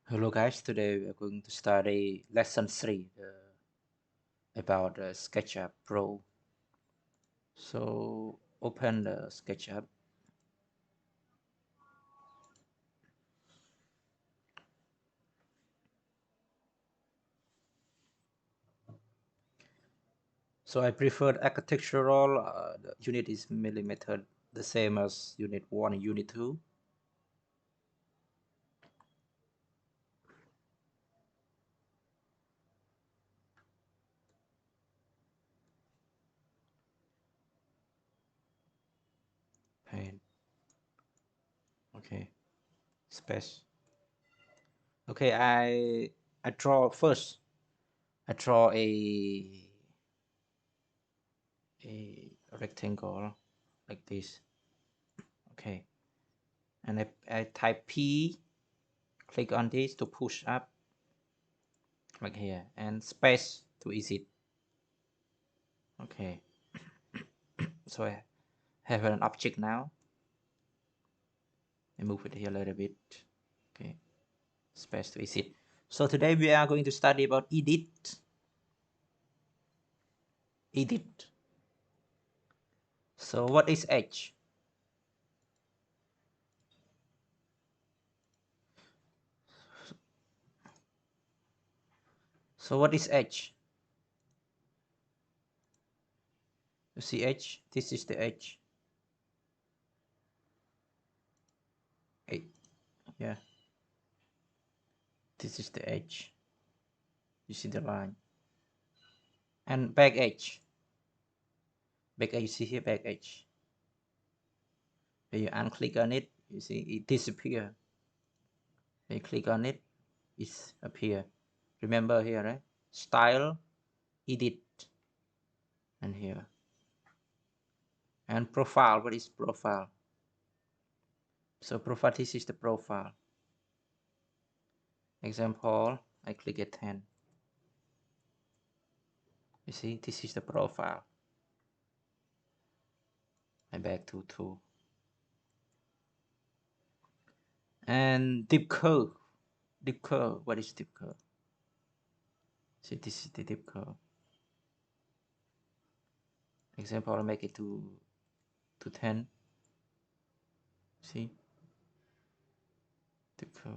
Hello guys, today we are going to study lesson 3 about SketchUp Pro. So open the SketchUp. So I preferred architectural, the unit is millimeter, the same as unit 1 and unit 2. Paint. Okay, space. Okay, I draw first. I draw a rectangle like this. Okay, and I type P, click on this to push up like here, and space to exit. Okay, so I have an object now. I move it here a little bit. Okay, space to exit. So today we are going to study about edit. So what is edge? So what is edge? You see edge? This is the edge. Yeah, this is the edge. You see the line. And back edge. Back edge, you see here, back edge. When you unclick on it, you see it disappear. When you click on it, it's appear. Remember here, right? Style, edit, and here. And profile, what is profile? So profile, this is the profile. Example, I click at 10. You see, this is the profile. I back to 2. And dip curve. Dip curve, what is dip curve? See, this is the dip curve. Example, I make it to 10. See, dip curve.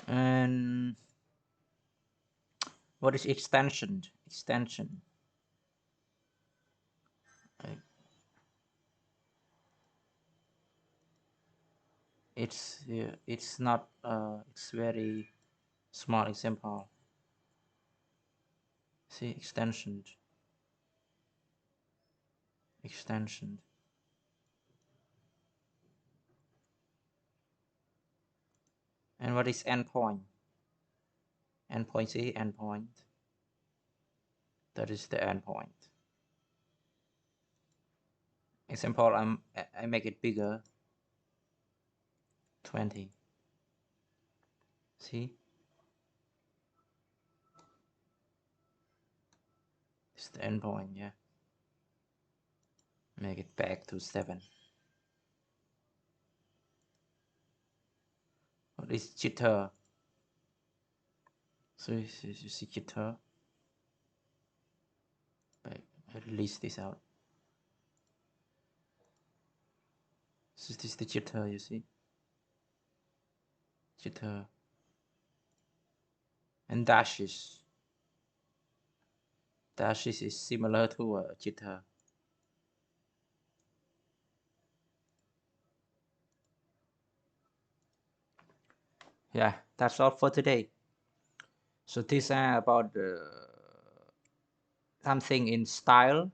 And what is extension? Extension. It's not it's very small example. See, extension. And what is endpoint? Endpoint, see, endpoint. That is the endpoint. Example, I make it bigger. 20. See, it's the endpoint. Yeah. Make it back to 7. What is jitter? So you see jitter. I release this out. So this is the jitter, you see? Jitter. And dashes. Dashes is similar to a jitter. Yeah, that's all for today. So these are about something in style,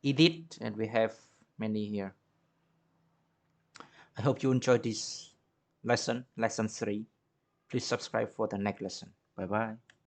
edit, and we have many here. I hope you enjoyed this lesson 3. Please subscribe for the next lesson. Bye bye.